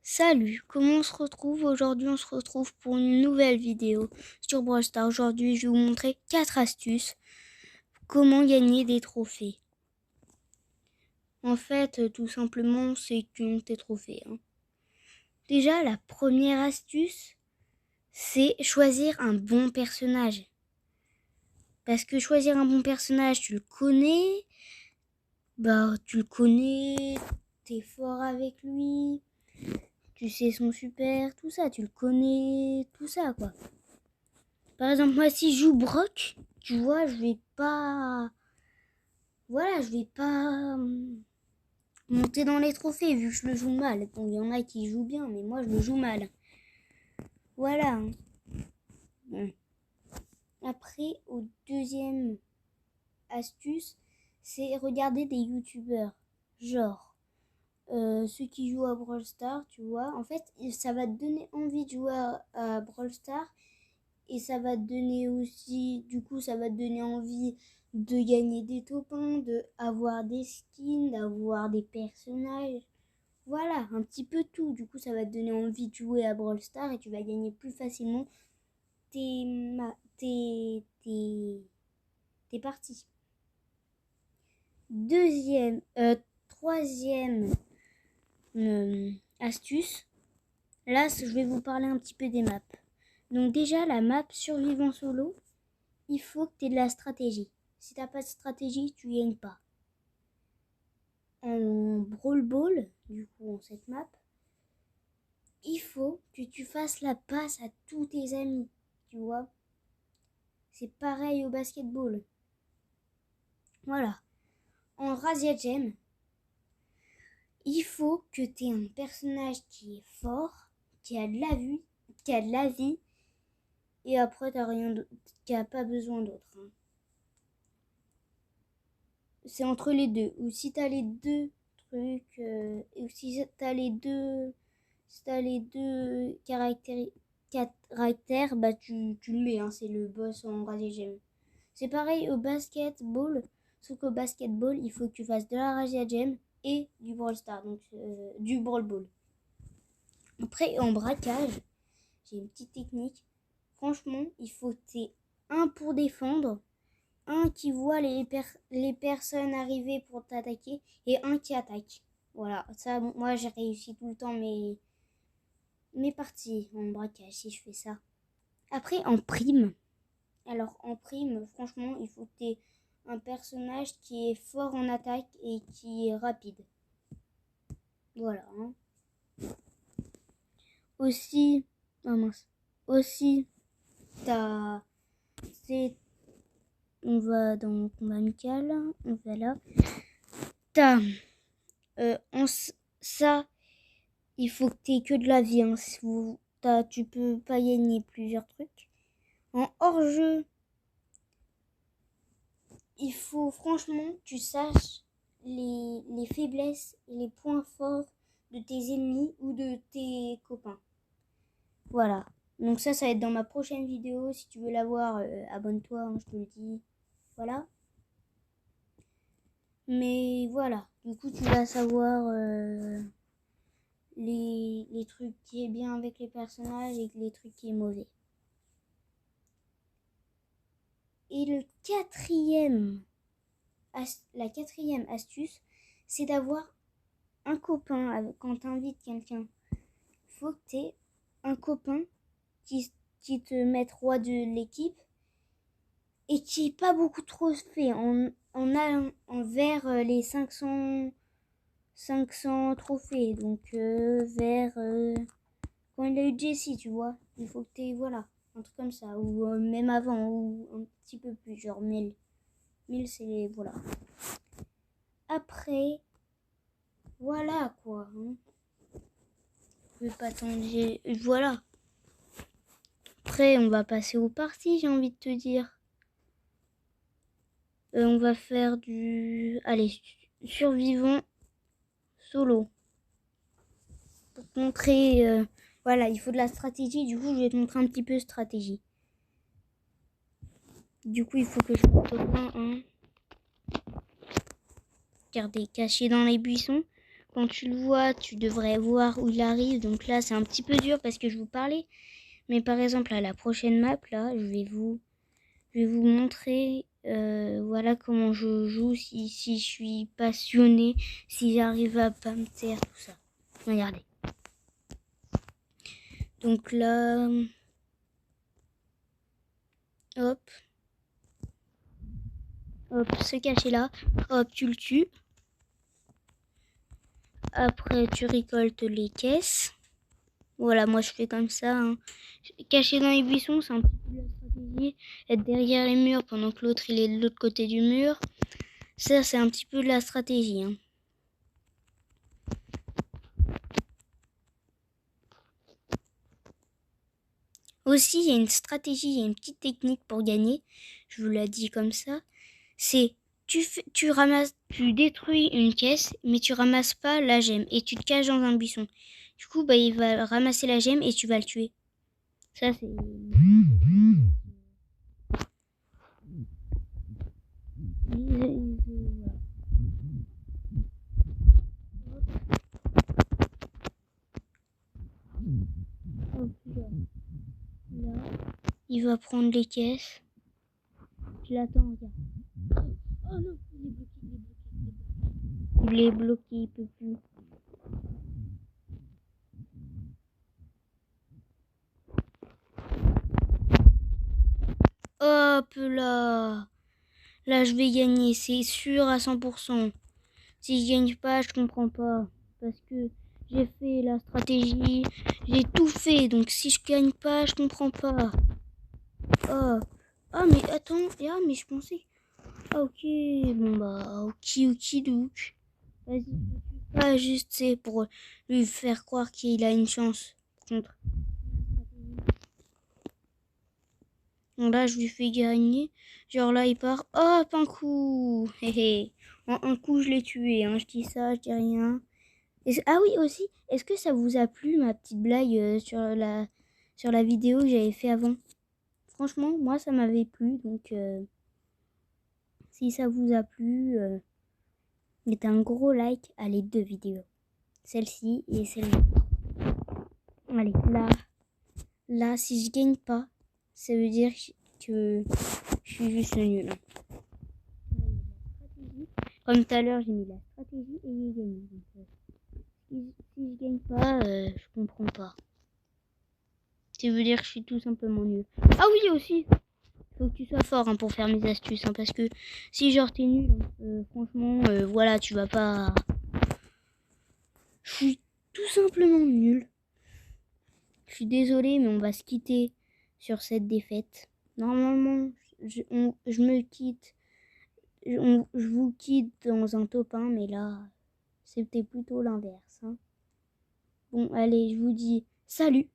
Salut, comment on se retrouve aujourd'hui? On se retrouve pour une nouvelle vidéo sur Brawl Stars. Aujourd'hui, je vais vous montrer 4 astuces comment gagner des trophées. En fait, tout simplement, c'est tes trophées. Déjà, la première astuce, c'est choisir un bon personnage. Parce que choisir un bon personnage, tu le connais, t'es fort avec lui, tu sais son super, tout ça, tu le connais, tout ça quoi. Par exemple, moi, si je joue Brock, tu vois, je vais pas monter dans les trophées vu que je le joue mal. Bon, il y en a qui jouent bien, mais moi, je le joue mal. Voilà. Bon. Après, au deuxième astuce, c'est regarder des youtubeurs. Genre, ceux qui jouent à Brawl Stars, tu vois. En fait, ça va te donner envie de jouer à Brawl Stars. Et ça va te donner aussi, du coup, ça va te donner envie de gagner des tokens, d'avoir des skins, d'avoir des personnages. Voilà, un petit peu tout. Du coup, ça va te donner envie de jouer à Brawl Stars et tu vas gagner plus facilement tes parties. Troisième astuce. Là, je vais vous parler un petit peu des maps. Donc déjà, la map survivant solo, il faut que tu aies de la stratégie. Si t'as pas de stratégie, tu gagnes pas. En Brawl Ball, du coup, en cette map, il faut que tu fasses la passe à tous tes amis, tu vois. C'est pareil au basketball. Voilà. En Razia Gem, il faut que tu aies un personnage qui est fort, qui a de la vue, qui a de la vie, et après t'as rien d'autre, qui a pas besoin d'autre. C'est entre les deux. Ou si t'as les deux trucs, ou si t'as les deux caractères, bah tu le mets, hein, c'est le boss en Razia Gem. C'est pareil au basketball, sauf qu'au basketball, il faut que tu fasses de la Razia Gem et du Brawl Star, donc du Brawl Ball. Après, en braquage, j'ai une petite technique. Franchement, il faut que tu aies un pour défendre, un qui voit les personnes arriver pour t'attaquer et un qui attaque. Voilà, ça, moi j'ai réussi tout le temps mes parties en braquage si je fais ça. Après, en prime, franchement, il faut que tu aies un personnage qui est fort en attaque et qui est rapide. Voilà. Aussi, oh mince. Aussi, t'as, on va dans combat amical, on va là. T'as, ça, il faut que tu aies que de la vie. Hein. Tu peux pas gagner plusieurs trucs. En hors-jeu, il faut franchement que tu saches les faiblesses et les points forts de tes ennemis ou de tes copains. Voilà. Donc ça va être dans ma prochaine vidéo. Si tu veux la voir, abonne-toi, hein, je te le dis. Voilà. Mais voilà. Du coup, tu vas savoir les trucs qui est bien avec les personnages et les trucs qui est mauvais. Et la quatrième astuce, c'est d'avoir un copain quand tu invites quelqu'un. Il faut que tu aies un copain qui te mette roi de l'équipe et qui n'est pas beaucoup trop fait envers les 500 trophées. Donc vers quand il a eu Jessie, tu vois. Il faut que tu aies, voilà, un truc comme ça. Ou même avant, ou un petit peu plus, genre 1000. 1000, c'est, voilà. Après, voilà quoi. Hein. Je vais pas attendre. Voilà. Après, on va passer aux parties, j'ai envie de te dire. On va faire du... Allez, survivant solo. Pour te montrer... voilà, il faut de la stratégie. Du coup, je vais te montrer un petit peu de stratégie. Du coup, il faut que je monte au point 1. Regardez, caché dans les buissons. quand tu le vois, tu devrais voir où il arrive. Donc là, c'est un petit peu dur parce que je vous parlais. Mais par exemple, à la prochaine map, là, je vais vous montrer voilà comment je joue, si je suis passionné, si j'arrive à pas me taire, tout ça. Regardez. Donc là, hop, se cacher là, hop, tu le tues. Après, tu récoltes les caisses. Voilà, moi je fais comme ça. Hein. Cacher dans les buissons, c'est un petit peu la stratégie. Être derrière les murs pendant que l'autre il est de l'autre côté du mur. Ça, c'est un petit peu de la stratégie. Hein. Aussi, il y a une stratégie, il y a une petite technique pour gagner. Je vous l'ai dit comme ça. C'est tu détruis une caisse, mais tu ramasses pas la gemme et tu te caches dans un buisson. Du coup, bah, il va ramasser la gemme et tu vas le tuer. Ça, c'est... Là, il va prendre les caisses. Je l'attends, regarde. Oh non, il est bloqué, il peut plus. Hop là. Là, je vais gagner, c'est sûr à 100%. Si je gagne pas, je comprends pas. Parce que j'ai fait la stratégie, j'ai tout fait. Donc si je gagne pas, je comprends pas. Oh. Ah, mais attends. Ah, mais je pensais. Ah, ok. Bon, bah, ok, donc. Vas-y. Ah, juste, c'est pour lui faire croire qu'il a une chance contre. Bon, là, je lui fais gagner. Genre là, il part. Hop, un coup. Hé hé. En un coup, je l'ai tué. Hein. Je dis ça, je dis rien. Ah oui, aussi, est-ce que ça vous a plu, ma petite blague sur la vidéo que j'avais fait avant? Franchement, moi, ça m'avait plu. Donc, si ça vous a plu, mettez un gros like à les deux vidéos. Celle-ci et celle-là. Allez, là, si je gagne pas, ça veut dire que je suis juste nul. Comme tout à l'heure, j'ai mis la stratégie et j'ai gagné. Donc, si je gagne pas, je comprends pas. Ça veut dire que je suis tout simplement nul. Ah oui, aussi, faut que tu sois fort hein, pour faire mes astuces. Hein, parce que si genre t'es nul, franchement, voilà, tu vas pas... Je suis tout simplement nul. Je suis désolée, mais on va se quitter sur cette défaite. Normalement, je me quitte. Je vous quitte dans un top 1, mais là, c'était plutôt l'inverse. Hein. Bon, allez, je vous dis salut!